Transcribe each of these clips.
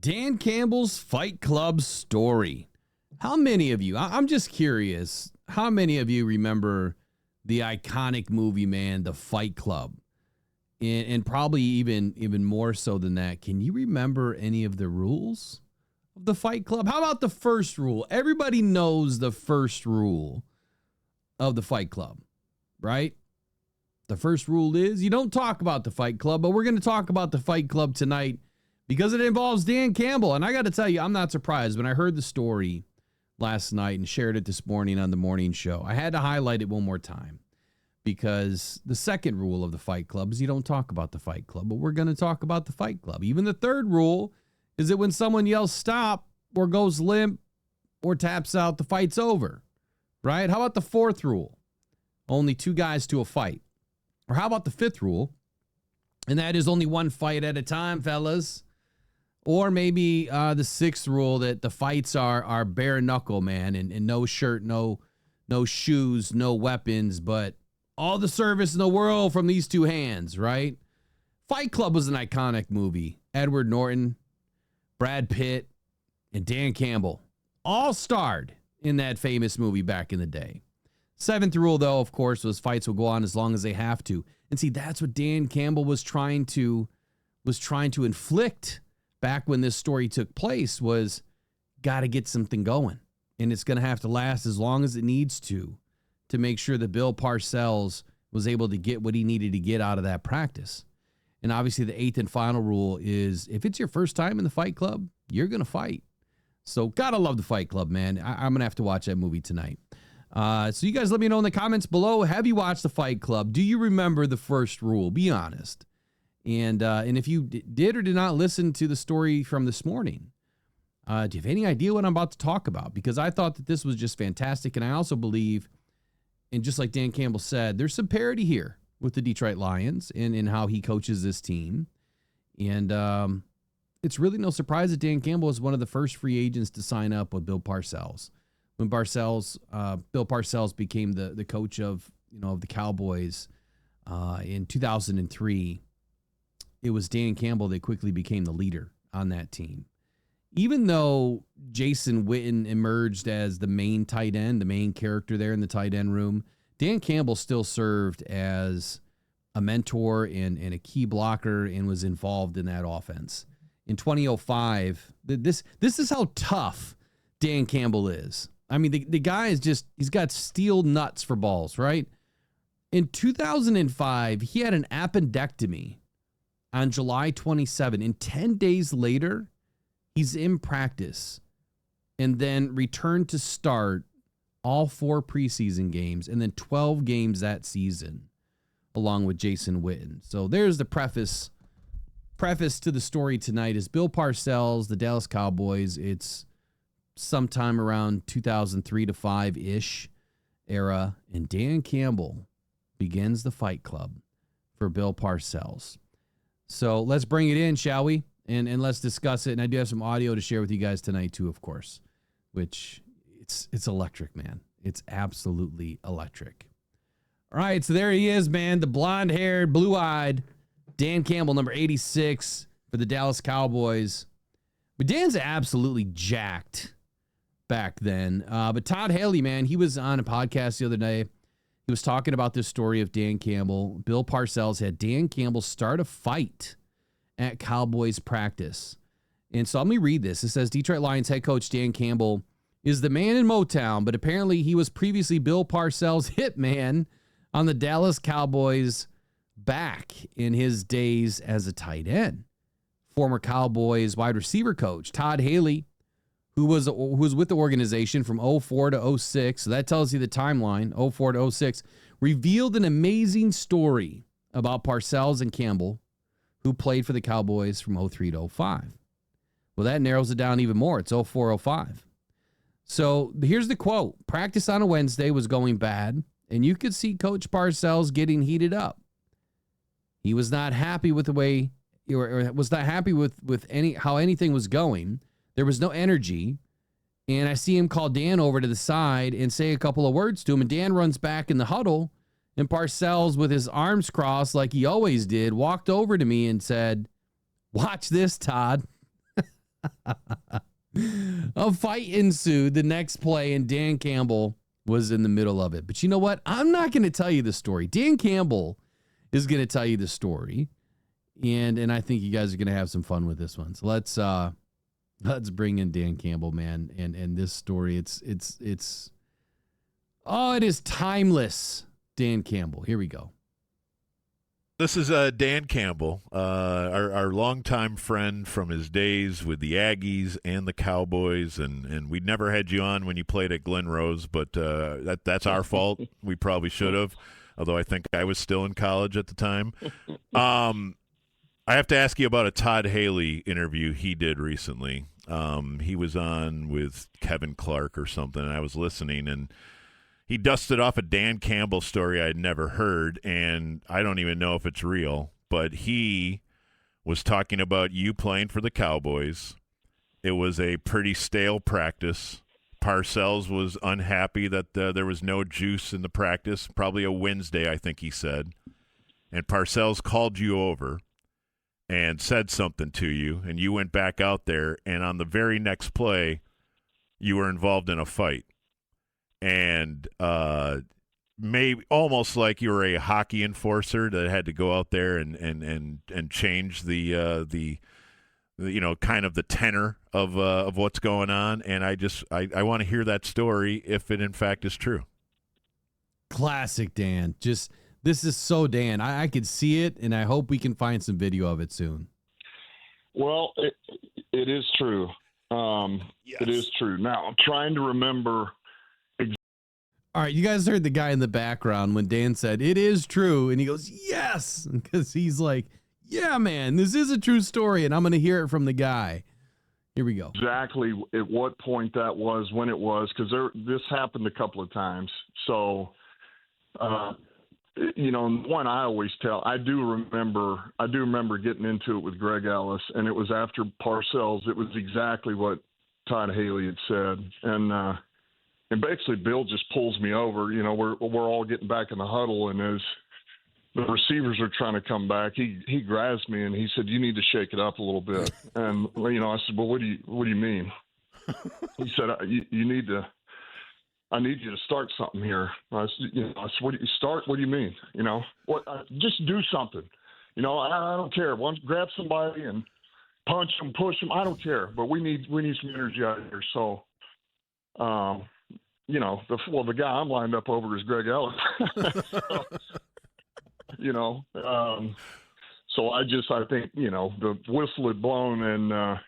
Dan Campbell's Fight Club story. How many of you, I'm just curious, how many of you remember the iconic movie, man, The Fight Club? And probably even more so than that, can you remember any of the rules of The Fight Club? How about the first rule? Everybody knows the first rule of The Fight Club, right? The first rule is you don't talk about The Fight Club, but we're going to talk about The Fight Club tonight because it involves Dan Campbell. And I got to tell you, I'm not surprised. When I heard the story last night and shared it this morning on the morning show, I had to highlight it one more time because the second rule of The Fight Club is you don't talk about The Fight Club, but we're going to talk about The Fight Club. Even the third rule is that when someone yells stop or goes limp or taps out, the fight's over, right? How about the fourth rule? Only two guys to a fight. Or how about the fifth rule? And that is only one fight at a time, fellas. Or maybe the sixth rule that the fights are bare knuckle, man, and no shirt, no shoes, no weapons, but all the service in the world from these two hands, right? Fight Club was an iconic movie. Edward Norton, Brad Pitt, and Dan Campbell all starred in that famous movie back in the day. Seventh rule, though, of course, was fights will go on as long as they have to. And see, that's what Dan Campbell was trying to inflict back when this story took place, was got to get something going. And it's going to have to last as long as it needs to make sure that Bill Parcells was able to get what he needed to get out of that practice. And obviously the eighth and final rule is if it's your first time in the Fight Club, you're going to fight. So gotta love the Fight Club, man. I'm going to have to watch that movie tonight. So you guys let me know in the comments below. Have you watched the Fight Club? Do you remember the first rule? Be honest. And if you did or did not listen to the story from this morning, do you have any idea what I'm about to talk about? Because I thought that this was just fantastic. And I also believe, and just like Dan Campbell said, there's some parity here with the Detroit Lions in how he coaches this team. And it's really no surprise that Dan Campbell is one of the first free agents to sign up with Bill Parcells. When Bill Parcells became the coach of the Cowboys in 2003, it was Dan Campbell that quickly became the leader on that team. Even though Jason Witten emerged as the main tight end, the main character there in the tight end room, Dan Campbell still served as a mentor and a key blocker and was involved in that offense. In 2005, this is how tough Dan Campbell is. I mean, the guy is just, he's got steel nuts for balls, right? In 2005, he had an appendectomy on July 27. And 10 days later, he's in practice and then returned to start all 4 preseason games and then 12 games that season, along with Jason Witten. So there's the preface to the story tonight is Bill Parcells, the Dallas Cowboys. It's sometime around 2003 to 5-ish era, and Dan Campbell begins the Fight Club for Bill Parcells. So let's bring it in, shall we? And let's discuss it. And I do have some audio to share with you guys tonight too, of course, which it's electric, man. It's absolutely electric. All right, so there he is, man, the blonde-haired, blue-eyed Dan Campbell, number 86 for the Dallas Cowboys. But Dan's absolutely jacked back then. But Todd Haley, man, he was on a podcast the other day. He was talking about this story of Dan Campbell. Bill Parcells had Dan Campbell start a fight at Cowboys practice. And so let me read this. It says, Detroit Lions head coach Dan Campbell is the man in Motown, but apparently he was previously Bill Parcells' hitman on the Dallas Cowboys back in his days as a tight end. Former Cowboys wide receiver coach Todd Haley, who was with the organization from 04 to 06, so that tells you the timeline, 04 to 06, revealed an amazing story about Parcells and Campbell, who played for the Cowboys from 03 to 05. Well, that narrows it down even more. It's 04, 05. So here's the quote. Practice on a Wednesday was going bad, and you could see Coach Parcells getting heated up. He was not happy with the way, or was not happy with how anything was going. There was no energy. And I see him call Dan over to the side and say a couple of words to him. And Dan runs back in the huddle. And Parcells, with his arms crossed like he always did, walked over to me and said, "Watch this, Todd." A fight ensued the next play, and Dan Campbell was in the middle of it. But you know what? I'm not going to tell you the story. Dan Campbell is going to tell you the story, and I think you guys are going to have some fun with this one. So let's bring in Dan Campbell, man, and this story. It is timeless. Dan Campbell. Here we go. This is Dan Campbell, our longtime friend from his days with the Aggies and the Cowboys, and we never had you on when you played at Glen Rose, but that's our fault. We probably should have, although I think I was still in college at the time. I have to ask you about a Todd Haley interview he did recently. He was on with Kevin Clark or something, and I was listening, and he dusted off a Dan Campbell story I had never heard, and I don't even know if it's real, but he was talking about you playing for the Cowboys. It was a pretty stale practice. Parcells was unhappy that there was no juice in the practice, probably a Wednesday, I think he said. And Parcells called you over and said something to you, and you went back out there, and on the very next play, you were involved in a fight. And maybe almost like you were a hockey enforcer that had to go out there and change the kind of the tenor of what's going on. And I want to hear that story if it in fact is true. Classic Dan. This is so Dan. I could see it, and I hope we can find some video of it soon. Well, it is true. Yes. It is true. Now I'm trying to remember. All right, you guys heard the guy in the background when Dan said, "It is true," and he goes, "Yes," because he's like, "Yeah, man, this is a true story, and I'm going to hear it from the guy." Here we go. Exactly at what point that was, when it was, because this happened a couple of times. So, one I always tell, I do remember getting into it with Greg Ellis, and it was after Parcells. It was exactly what Todd Haley had said, and basically, Bill just pulls me over. We're all getting back in the huddle, and as the receivers are trying to come back, he grabs me and he said, "You need to shake it up a little bit." And I said, "Well, what do you mean?" He said, "You need to. I need you to start something here." I said, "What do you start? What do you mean? What? Just do something. I don't care. Grab somebody and punch them, push them. I don't care. But we need some energy out of here." So. The guy I'm lined up over is Greg Ellis. So I think, the whistle had blown and,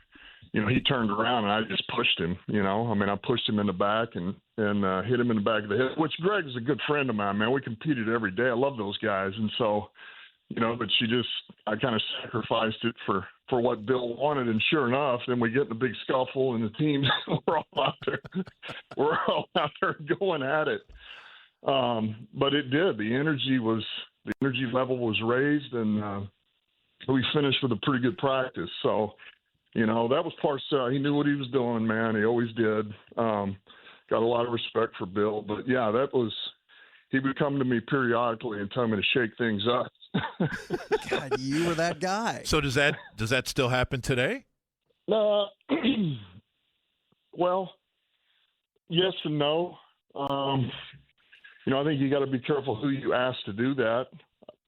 he turned around and I just pushed him, I pushed him in the back and hit him in the back of the head, which Greg's a good friend of mine, man. We competed every day. I love those guys. And so, but I kind of sacrificed it for what Bill wanted. And sure enough, then we get in a big scuffle and the team, we're all out there going at it. But it did. The energy level was raised and we finished with a pretty good practice. So, that was Parcells. He knew what he was doing, man. He always did. Got a lot of respect for Bill, but yeah, he would come to me periodically and tell me to shake things up. God, you were that guy. So does that still happen today? Well, yes and no. I think you got to be careful who you ask to do that.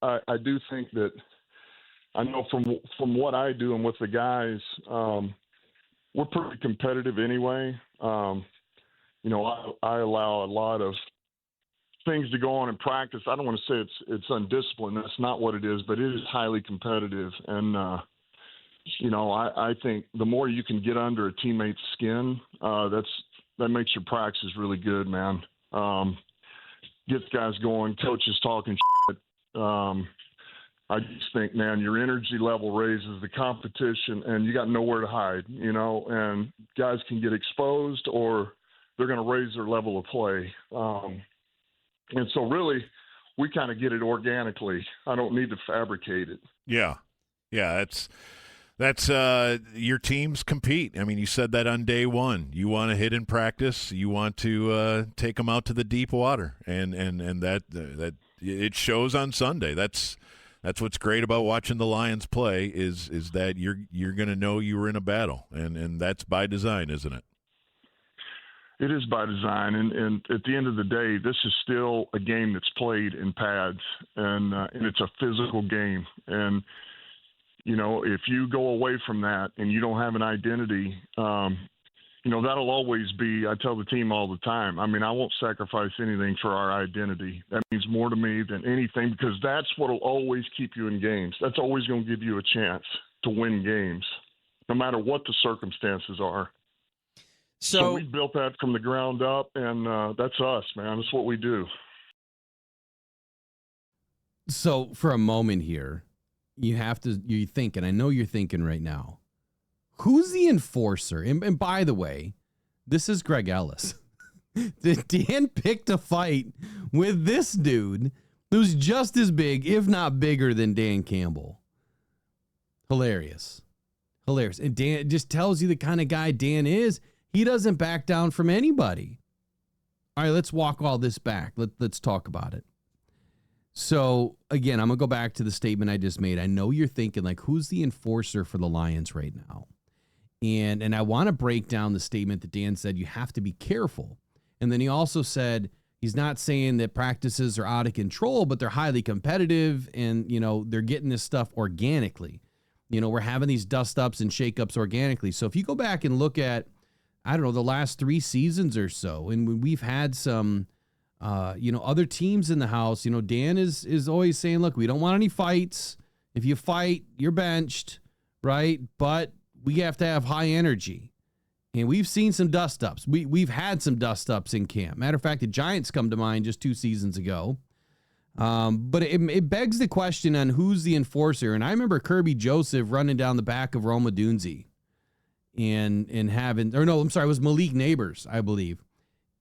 I do think that I know from what I do and with the guys, we're pretty competitive anyway. I allow a lot of things to go on in practice. I don't want to say it's undisciplined. That's not what it is, but it is highly competitive. And, I think the more you can get under a teammate's skin, that makes your practice really good, man. Gets guys going, coaches talking shit. I just think, man, your energy level raises the competition and you got nowhere to hide, and guys can get exposed or they're going to raise their level of play. And so really we kind of get it organically. I don't need to fabricate it. Yeah. Yeah. That's your teams compete. I mean, you said that on day one. You want to hit in practice. You want to take them out to the deep water, and that it shows on Sunday. That's That's what's great about watching the Lions play is that you're going to know you were in a battle, and that's by design, isn't it? It is by design, and at the end of the day, this is still a game that's played in pads, and it's a physical game. And you know, if you go away from that and you don't have an identity, you know, that'll always be. I tell the team all the time. I mean, I won't sacrifice anything for our identity. That means more to me than anything, because that's what'll always keep you in games. That's always going to give you a chance to win games, no matter what the circumstances are. So we built that from the ground up, and that's us, man. That's what we do. So for a moment here, you're thinking, I know you're thinking right now, who's the enforcer? And by the way, this is Greg Ellis. Dan picked a fight with this dude who's just as big, if not bigger, than Dan Campbell. Hilarious. And Dan just tells you the kind of guy Dan is. He doesn't back down from anybody. All right, let's walk all this back. Let's talk about it. So, again, I'm going to go back to the statement I just made. I know you're thinking, like, who's the enforcer for the Lions right now? And I want to break down the statement that Dan said, you have to be careful. And then he also said he's not saying that practices are out of control, but they're highly competitive and, you know, they're getting this stuff organically. You know, we're having these dust-ups and shake-ups organically. So if you go back and look at, I don't know, the last 3 seasons or so, and when we've had some, you know, other teams in the house, you know, Dan is always saying, look, we don't want any fights. If you fight, you're benched, right? But we have to have high energy. And we've seen some dust-ups. We've had some dust-ups in camp. Matter of fact, the Giants come to mind just 2 seasons ago. But it begs the question on who's the enforcer. And I remember Kirby Joseph running down the back of Roma Dunzi. And having, or no, I'm sorry, it was Malik Neighbors, I believe,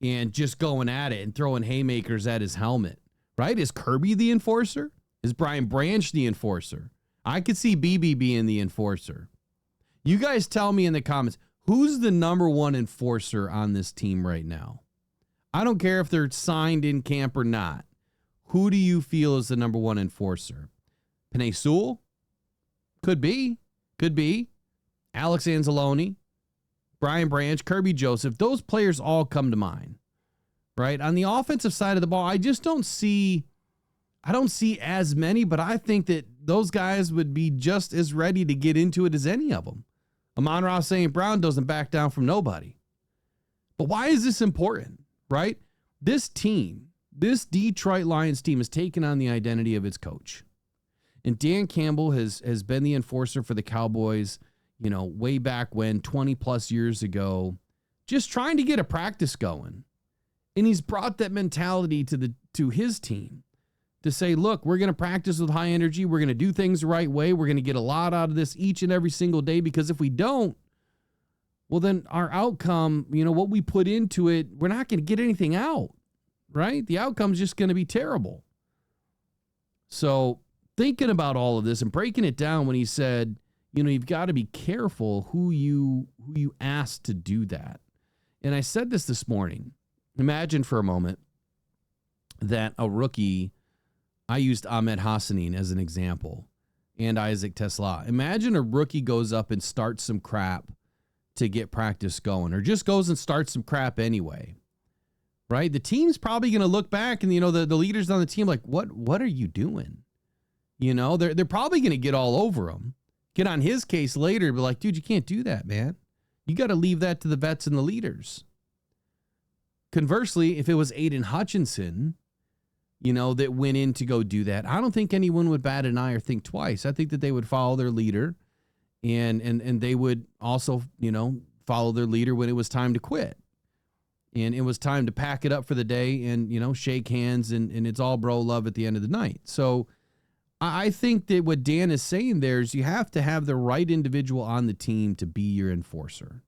and just going at it and throwing haymakers at his helmet, right? Is Kirby the enforcer? Is Brian Branch the enforcer? I could see BB being the enforcer. You guys tell me in the comments, who's the number one enforcer on this team right now? I don't care if they're signed in camp or not. Who do you feel is the number one enforcer? Penei Sewell? Could be. Alex Anzalone, Brian Branch, Kirby Joseph, those players all come to mind, right? On the offensive side of the ball, I don't see as many, but I think that those guys would be just as ready to get into it as any of them. Amon-Ra St. Brown doesn't back down from nobody. But why is this important, right? This team, this Detroit Lions team, has taken on the identity of its coach. And Dan Campbell has been the enforcer for the Cowboys, you know, way back when, 20 plus years ago, just trying to get a practice going. And he's brought that mentality to his team to say, look, we're going to practice with high energy. We're going to do things the right way. We're going to get a lot out of this each and every single day, because if we don't, well, then our outcome, you know, what we put into it, we're not going to get anything out, right? The outcome's just going to be terrible. So thinking about all of this and breaking it down when he said, you know, you've got to be careful who you ask to do that. And I said this morning. Imagine for a moment that a rookie, I used Ahmed Hassanin as an example, and Isaac Tesla. Imagine a rookie goes up and starts some crap to get practice going, or just goes and starts some crap anyway, right? The team's probably going to look back and, you know, the leaders on the team, like, what are you doing? You know, they're probably going to get all over him. Get on his case later, be like, dude, you can't do that, man. You got to leave that to the vets and the leaders. Conversely, if it was Aiden Hutchinson, you know, that went in to go do that, I don't think anyone would bat an eye or think twice. I think that they would follow their leader, and they would also, you know, follow their leader when it was time to quit. And it was time to pack it up for the day and, you know, shake hands, and it's all bro love at the end of the night. So I think that what Dan is saying there is you have to have the right individual on the team to be your enforcer.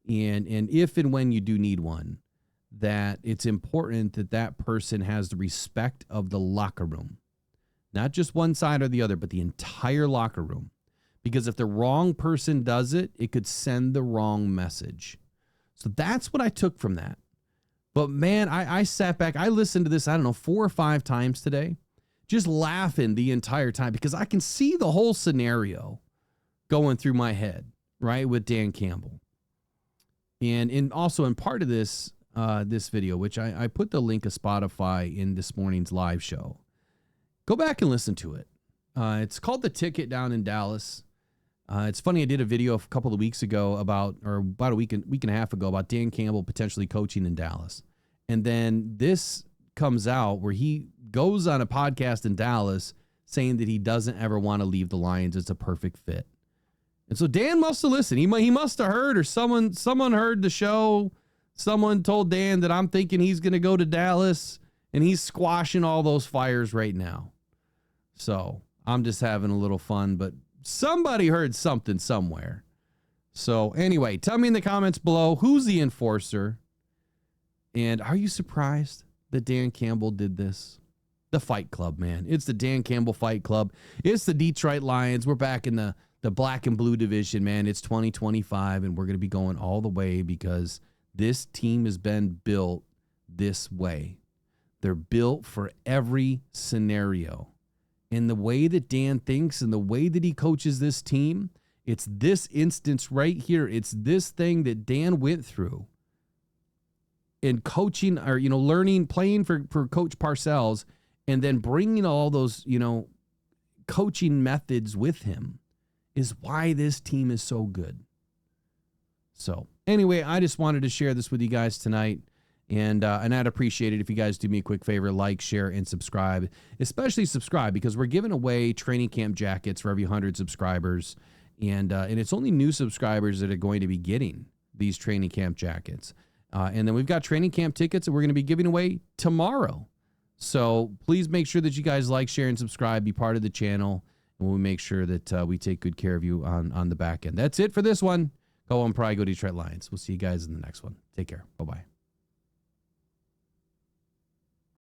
And if and when you do need one, that it's important that that person has the respect of the locker room. Not just one side or the other, but the entire locker room. Because if the wrong person does it, it could send the wrong message. So that's what I took from that. But man, I sat back, I listened to this, I don't know, 4 or 5 times today. just laughing the entire time because I can see the whole scenario going through my head, right, with Dan Campbell. And also in part of this this video, which I put the link of Spotify in this morning's live show. Go back and listen to it. It's called The Ticket down in Dallas. It's funny, I did a video a couple of weeks ago about a week and a half ago about Dan Campbell potentially coaching in Dallas. And then this comes out where he goes on a podcast in Dallas saying that he doesn't ever want to leave the Lions. It's a perfect fit. And so Dan must have listened. He must have heard, or someone heard the show. Someone told Dan that I'm thinking he's going to go to Dallas, and he's squashing all those fires right now. So I'm just having a little fun, but somebody heard something somewhere. So anyway, tell me in the comments below, who's the enforcer? And are you surprised that Dan Campbell did this? The Fight Club, man. It's the Dan Campbell Fight Club. It's the Detroit Lions. We're back in the black and blue division, man. It's 2025, and we're going to be going all the way because this team has been built this way. They're built for every scenario. And the way that Dan thinks and the way that he coaches this team, it's this instance right here. It's this thing that Dan went through in coaching, or, learning, playing for Coach Parcells, and then bringing all those, coaching methods with him is why this team is so good. So anyway, I just wanted to share this with you guys tonight. And I'd appreciate it if you guys do me a quick favor, like, share, and subscribe. Especially subscribe, because we're giving away training camp jackets for every 100 subscribers. And it's only new subscribers that are going to be getting these training camp jackets. And then we've got training camp tickets that we're going to be giving away tomorrow. So please make sure that you guys like, share, and subscribe. Be part of the channel. And we'll make sure that we take good care of you on the back end. That's it for this one. Go on, Pride, go Detroit Lions. We'll see you guys in the next one. Take care. Bye-bye.